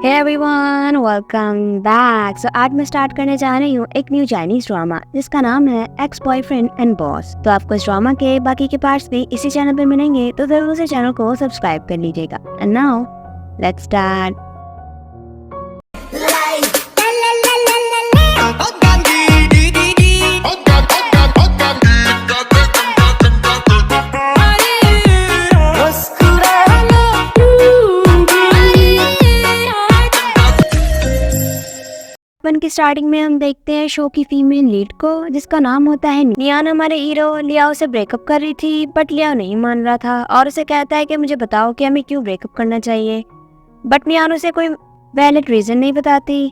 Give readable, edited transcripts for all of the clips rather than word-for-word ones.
Hey everyone, welcome back. आज मैं start करने जा रही हूँ एक न्यू चाइनीज ड्रामा जिसका नाम है एक्स बॉयफ्रेंड एंड बॉस। तो आपको इस ड्रामा के बाकी के पार्ट्स भी इसी चैनल पे मिलेंगे, तो जरूर से चैनल को सब्सक्राइब कर लीजिएगा। And now let's start. One की स्टार्टिंग में हम देखते हैं शो की फीमेल लीड को, जिसका नाम होता है नियान। हमारे हीरो लियाओ से ब्रेकअप कर रही थी, बट लियाओ नहीं मान रहा था और उसे कहता है कि मुझे बताओ कि हमें क्यों ब्रेकअप करना चाहिए। बट नियान उसे कोई वैलिड रीजन नहीं बताती।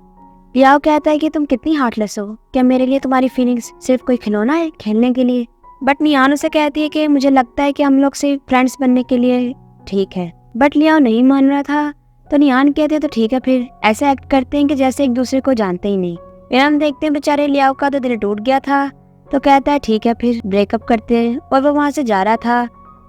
लियाओ कहता है कि तुम कितनी हार्टलेस हो, क्या मेरे लिए तुम्हारी फीलिंग्स सिर्फ कोई खिलौना है खेलने के लिए। बट नियान उसे कहती है कि मुझे लगता है कि हम लोग सिर्फ फ्रेंड्स बनने के लिए ठीक है। बट लियाओ नहीं मान रहा था, तो नियान कहते हैं तो ठीक है, फिर ऐसे एक्ट करते हैं कि जैसे एक दूसरे को जानते ही नहीं। फिर हम देखते हैं बेचारे लियाओ का तो दिल टूट गया था, तो कहता है ठीक है फिर ब्रेकअप करते हैं, और वो वहाँ से जा रहा था।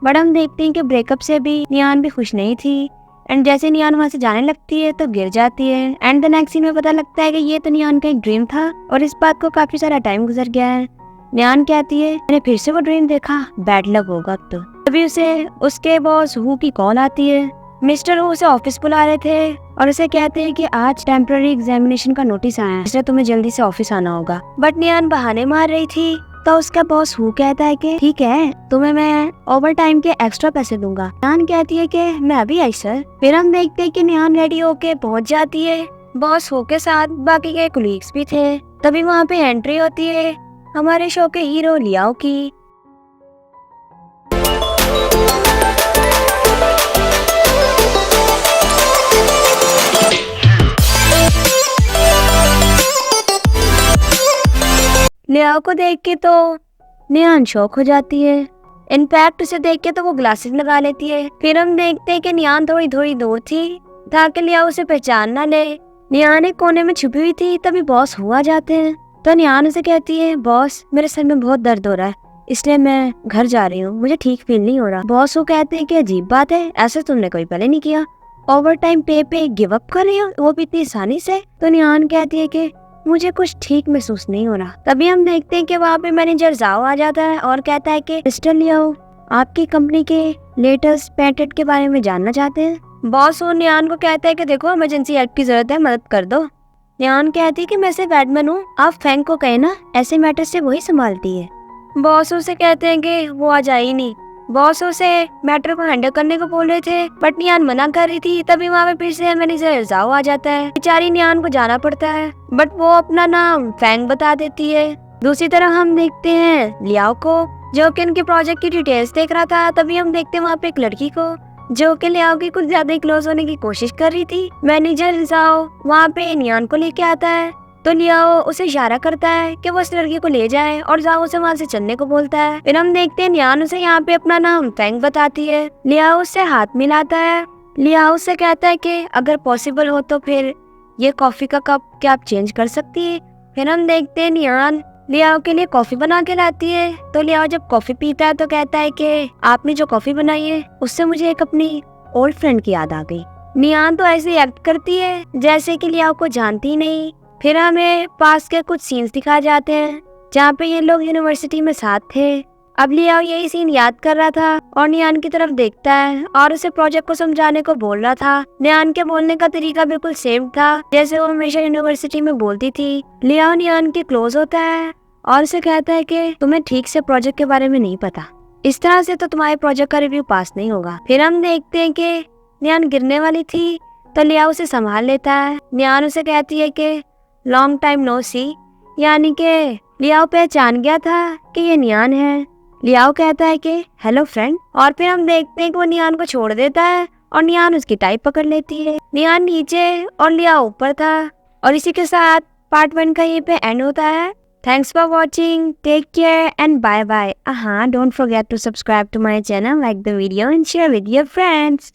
बट हम देखते हैं कि ब्रेकअप से भी नियान भी खुश नहीं थी। एंड जैसे नियान वहाँ से जाने लगती है तो गिर जाती है। एंड द नेक्स्ट सीन में पता लगता है कि ये तो नियान का एक ड्रीम था और इस बात को काफी सारा टाइम गुजर गया है। नियान कहती है मैंने फिर से वो ड्रीम देखा, बैड लक होगा। तो तभी उसे उसके बॉस हु की कॉल आती है। मिस्टर हु उसे ऑफिस बुला रहे थे और उसे कहते हैं कि आज टेम्पररी एग्जामिनेशन का नोटिस आया है, इसलिए तुम्हें जल्दी से ऑफिस आना होगा। बट नियान बहाने मार रही थी, तो उसका बॉस हु कहता है कि ठीक है, तुम्हें मैं ओवर टाइम के एक्स्ट्रा पैसे दूंगा। नियान कहती है कि मैं अभी आई सर। फिर हम देखते हैं कि नियान रेडी होके पहुंच जाती है। बॉस हु के साथ बाकी के कोलीग्स भी थे। तभी वहाँ पे एंट्री होती है हमारे शो के हीरो लियाओ की। लियाओ को देख के तो नियान शॉक हो जाती है। इनफैक्ट उसे देख के तो वो ग्लासेस लगा लेती है। फिर हम देखते हैं कि नियान थोड़ी थोड़ी दूर थी ताकि लियाओ उसे पहचान ना ले। नियान एक कोने में छुपी हुई थी, तभी बॉस हुआ जाते हैं। तो नियान उसे कहती है बॉस मेरे सर में बहुत दर्द हो रहा है, इसलिए मैं घर जा रही हूँ, मुझे ठीक फील नहीं हो रहा। बॉस वो कहते हैं कि अजीब बात है, ऐसा तुमने कोई पहले नहीं किया, ओवर टाइम पे गिव अप कर रही हो, वो भी इतनी आसानी से। तो नियान कहती है कि मुझे कुछ ठीक महसूस नहीं हो रहा। तभी हम देखते हैं कि वहाँ पे मैनेजर जाओ आ जाता है और कहता है कि मिस्टर लियाओ आपकी कंपनी के लेटेस्ट पेटेंट के बारे में जानना चाहते हैं। बॉस और नियान को कहता है कि देखो इमरजेंसी हेल्प की जरूरत है, मदद कर दो। नियान कहती है कि मैं सिर्फ एडमिन हूँ, आप फैंग को कहे ना, ऐसे मैटर से वही संभालती है। बॉस उसे कहते हैं कि वो आज आई नहीं। बॉस उसे मैटर को हैंडल करने को बोल रहे थे, बट नियान मना कर रही थी। तभी वहाँ पे फिर से मैनेजर जाओ आ जाता है। बेचारी नियान को जाना पड़ता है, बट वो अपना नाम फैंग बता देती है। दूसरी तरफ हम देखते हैं लियाओ को, जो कि उनके प्रोजेक्ट की डिटेल्स देख रहा था। तभी हम देखते हैं वहाँ पे एक लड़की को, जो कि लियाओ की कुछ ज्यादा ही क्लोज होने की कोशिश कर रही थी। मैनेजर जाओ वहाँ पे नियान को लेके आता है, तो लियाओ उसे इशारा करता है कि वो इस लड़की को ले जाए और जाओ उसे वहाँ से चलने को बोलता है। फिर हम देखते हैं नियान उसे यहाँ पे अपना नाम फैंग बताती है। लियाओ उससे हाथ मिलाता है। लियाओ उससे कहता है कि अगर पॉसिबल हो तो फिर ये कॉफी का कप क्या आप चेंज कर सकती है। फिर हम देखते हैं नियान लियाओ के लिए कॉफी बना के लाती है। तो लियाओ जब कॉफी पीता है तो कहता है कि आपने जो कॉफी बनाई है उससे मुझे एक अपनी ओल्ड फ्रेंड की याद आ गई। नियान तो ऐसे एक्ट करती है जैसे कि लियाओ को जानती नहीं। फिर हमें पास के कुछ सीन्स दिखाए जाते हैं जहाँ पे ये लोग यूनिवर्सिटी में साथ थे। अब लियाओ यही सीन याद कर रहा था और नियान की तरफ देखता है और उसे प्रोजेक्ट को समझाने को बोल रहा था। नियान के बोलने का तरीका बिल्कुल सेम था जैसे वो हमेशा यूनिवर्सिटी में बोलती थी। लियाओ नियान के क्लोज होता है और उसे कहता है कि तुम्हें ठीक से प्रोजेक्ट के बारे में नहीं पता, इस तरह से तो तुम्हारे प्रोजेक्ट का रिव्यू पास नहीं होगा। फिर हम देखते हैं कि नियान गिरने वाली थी, तो लियाओ उसे संभाल लेता है। नियान उसे कहती है कि लॉन्ग टाइम नो सी, यानी कि लियाओ पहचान गया था कि ये नियान है। लियाओ कहता है कि हेलो फ्रेंड, और फिर हम देखते हैं कि वो नियान को छोड़ देता है और नियान उसकी टाई पकड़ लेती है। नियान नीचे और लियाओ ऊपर था। और इसी के साथ पार्ट 1 का ये पे एंड होता है। Thanks for watching, take care and bye bye. हाँ, don't forget to subscribe to my channel, like the video and share with your friends.